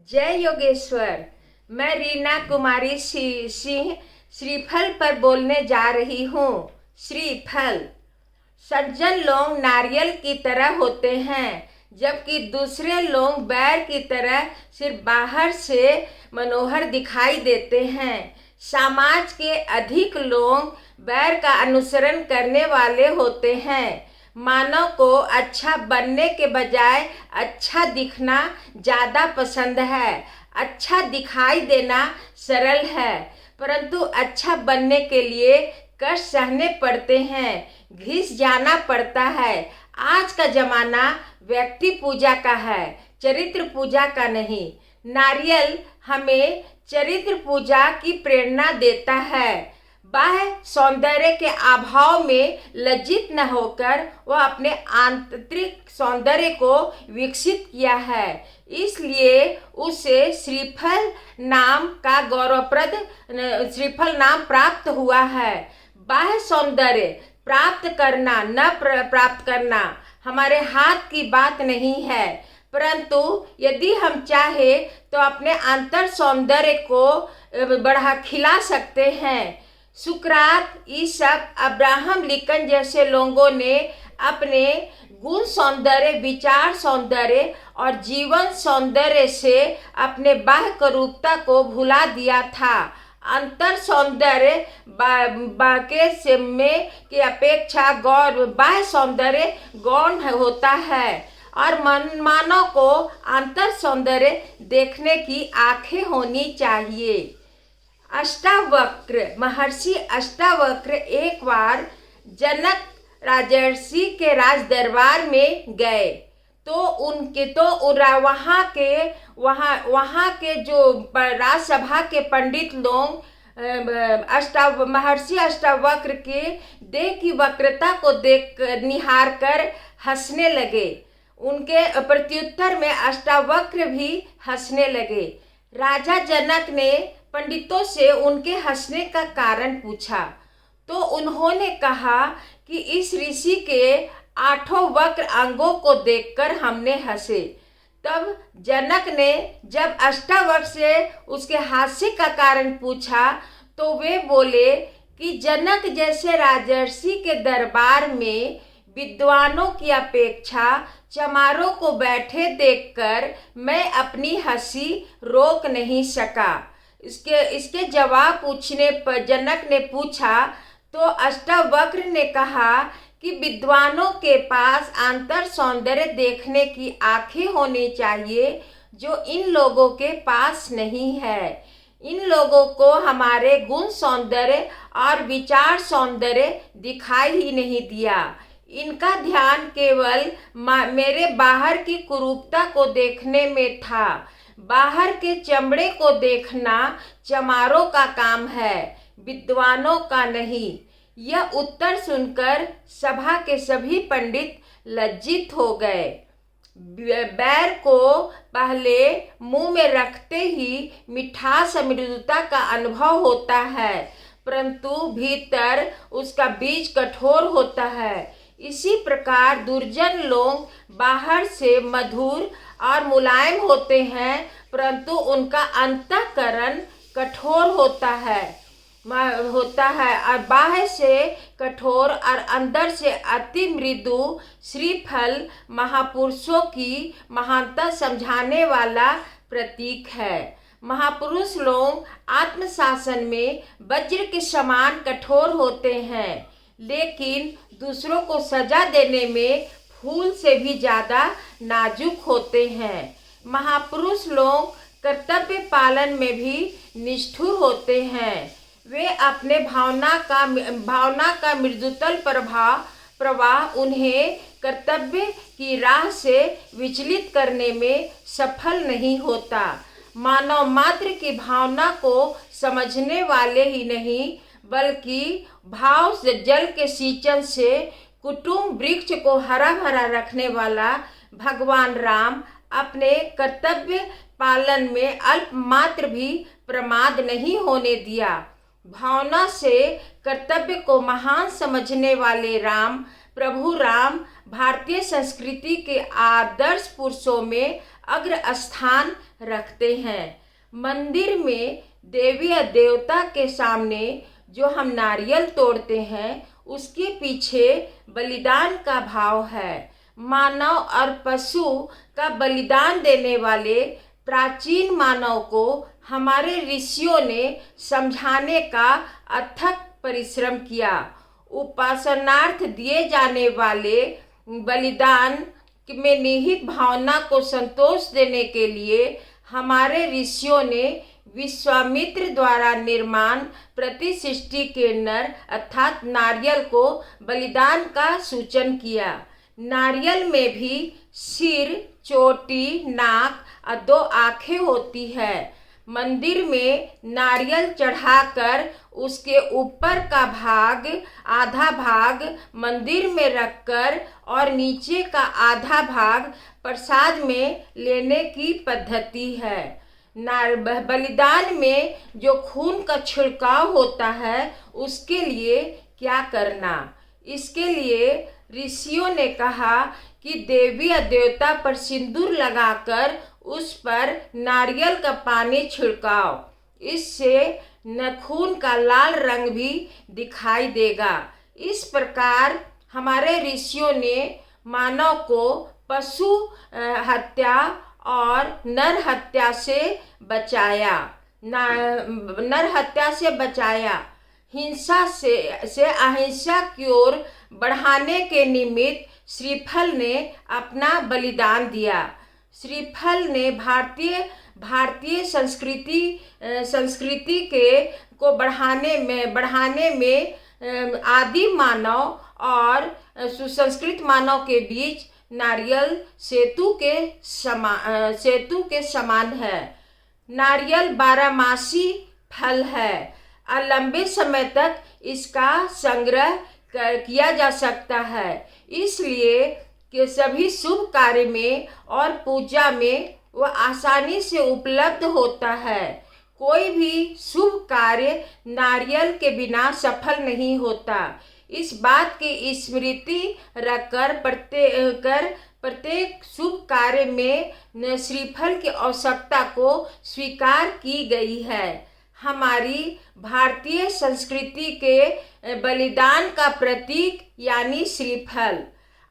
जय योगेश्वर। मैं रीना कुमारी सिंह श्रीफल पर बोलने जा रही हूँ। श्रीफल सज्जन लोग नारियल की तरह होते हैं, जबकि दूसरे लोग बैर की तरह सिर्फ बाहर से मनोहर दिखाई देते हैं। समाज के अधिक लोग बैर का अनुसरण करने वाले होते हैं। मानव को अच्छा बनने के बजाय अच्छा दिखना ज़्यादा पसंद है। अच्छा दिखाई देना सरल है, परंतु अच्छा बनने के लिए कष्ट सहने पड़ते हैं, घिस जाना पड़ता है। आज का जमाना व्यक्ति पूजा का है, चरित्र पूजा का नहीं। नारियल हमें चरित्र पूजा की प्रेरणा देता है। बाह्य सौंदर्य के अभाव में लज्जित न होकर वह अपने आंतरिक सौंदर्य को विकसित किया है, इसलिए उसे श्रीफल नाम का गौरवप्रद श्रीफल नाम प्राप्त हुआ है। बाह्य सौंदर्य प्राप्त करना न प्राप्त करना हमारे हाथ की बात नहीं है, परंतु यदि हम चाहे तो अपने अंतर सौंदर्य को बढ़ा खिला सकते हैं। सुकरात, ईसक, अब्राहम लिंकन जैसे लोगों ने अपने गुण सौंदर्य, विचार सौंदर्य और जीवन सौंदर्य से अपने बाह्य करूपता को भुला दिया था। अंतर सौंदर्य बाके में की अपेक्षा बाह्य सौंदर्य गौण होता है और मानव को अंतर सौंदर्य देखने की आंखें होनी चाहिए। अष्टावक्र महर्षि अष्टावक्र एक बार जनक राजर्षि के राज दरबार में गए तो वहाँ के जो राजसभा के पंडित लोग महर्षि अष्टावक्र के देह की वक्रता को देख निहार कर हंसने लगे। उनके प्रत्युत्तर में अष्टावक्र भी हंसने लगे। राजा जनक ने पंडितों से उनके हंसने का कारण पूछा तो उन्होंने कहा कि इस ऋषि के 8 वक्र अंगों को देखकर हमने हंसे। तब जनक ने जब अष्टावक्र से उसके हास्य का कारण पूछा तो वे बोले कि जनक जैसे राजर्षि के दरबार में विद्वानों की अपेक्षा चमारों को बैठे देखकर मैं अपनी हंसी रोक नहीं सका। इसके जवाब पूछने पर जनक ने पूछा तो अष्टावक्र ने कहा कि विद्वानों के पास अंतर सौंदर्य देखने की आंखें होनी चाहिए, जो इन लोगों के पास नहीं है। इन लोगों को हमारे गुण सौंदर्य और विचार सौंदर्य दिखाई ही नहीं दिया। इनका ध्यान केवल मेरे बाहर की कुरूपता को देखने में था। बाहर के चमड़े को देखना चमारों का काम है, विद्वानों का नहीं। यह उत्तर सुनकर सभा के सभी पंडित लज्जित हो गए। बैर को पहले मुंह में रखते ही मिठास मृदुता का अनुभव होता है, परंतु भीतर उसका बीज कठोर होता है। इसी प्रकार दुर्जन लोग बाहर से मधुर और मुलायम होते हैं, परंतु उनका अंतःकरण कठोर होता है और बाहर से कठोर और अंदर से अति मृदु। श्रीफल महापुरुषों की महानता समझाने वाला प्रतीक है। महापुरुष लोग आत्मशासन में वज्र के समान कठोर होते हैं, लेकिन दूसरों को सजा देने में फूल से भी ज़्यादा नाजुक होते हैं। महापुरुष लोग कर्तव्य पालन में भी निष्ठुर होते हैं। वे अपने भावना का मृदुतल प्रवाह उन्हें कर्तव्य की राह से विचलित करने में सफल नहीं होता। मानव मात्र की भावना को समझने वाले ही नहीं, बल्कि भाव से जल के सिंचन से कुटुंब वृक्ष को हरा भरा रखने वाला भगवान राम अपने कर्तव्य पालन में अल्प मात्र भी प्रमाद नहीं होने दिया। भावना से कर्तव्य को महान समझने वाले प्रभु राम भारतीय संस्कृति के आदर्श पुरुषों में अग्र स्थान रखते हैं। मंदिर में देवी या देवता के सामने जो हम नारियल तोड़ते हैं उसके पीछे बलिदान का भाव है। मानव और पशु का बलिदान देने वाले प्राचीन मानव को हमारे ऋषियों ने समझाने का अथक परिश्रम किया। उपासनार्थ दिए जाने वाले बलिदान में निहित भावना को संतोष देने के लिए हमारे ऋषियों ने विश्वामित्र द्वारा निर्माण प्रतिसृष्टि के नर अर्थात नारियल को बलिदान का सूचन किया। नारियल में भी सिर, चोटी, नाक और 2 आँखें होती है। मंदिर में नारियल चढ़ाकर उसके ऊपर का भाग, आधा भाग मंदिर में रखकर और नीचे का आधा भाग प्रसाद में लेने की पद्धति है। बलिदान में जो खून का छिड़काव होता है उसके लिए क्या करना? इसके लिए ऋषियों ने कहा कि देवी या देवता पर सिंदूर लगाकर उस पर नारियल का पानी छिड़काओ, इससे न खून का लाल रंग भी दिखाई देगा। इस प्रकार हमारे ऋषियों ने मानव को पशु हत्या और नर हत्या से बचाया। नर हत्या से बचाया। हिंसा से अहिंसा की ओर बढ़ाने के निमित्त श्रीफल ने अपना बलिदान दिया। श्रीफल ने भारतीय संस्कृति को बढ़ाने में आदि मानव और सुसंस्कृत मानव के बीच नारियल सेतु के समान है। नारियल 12मासी फल है और लंबे समय तक इसका संग्रह किया जा सकता है। इसलिए कि सभी शुभ कार्य में और पूजा में वह आसानी से उपलब्ध होता है। कोई भी शुभ कार्य नारियल के बिना सफल नहीं होता। इस बात की स्मृति रखकर प्रत्येक शुभ कार्य में श्रीफल की आवश्यकता को स्वीकार की गई है। हमारी भारतीय संस्कृति के बलिदान का प्रतीक यानी श्रीफल,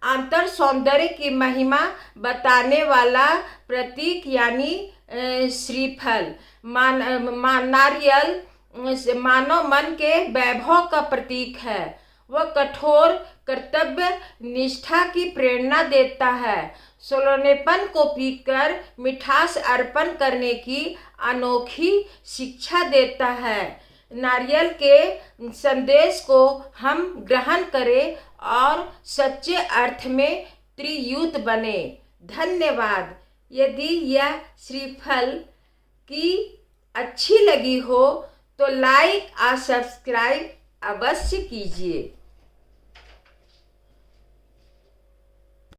अंतर सौंदर्य की महिमा बताने वाला प्रतीक यानी श्रीफल, नारियल मानव मन के वैभव का प्रतीक है। वह कठोर कर्तव्य निष्ठा की प्रेरणा देता है। सोलनेपन को पीकर मिठास अर्पण करने की अनोखी शिक्षा देता है। नारियल के संदेश को हम ग्रहण करें और सच्चे अर्थ में त्रियुत बने। धन्यवाद। यदि यह श्रीफल की अच्छी लगी हो तो लाइक और सब्सक्राइब अवश्य कीजिए।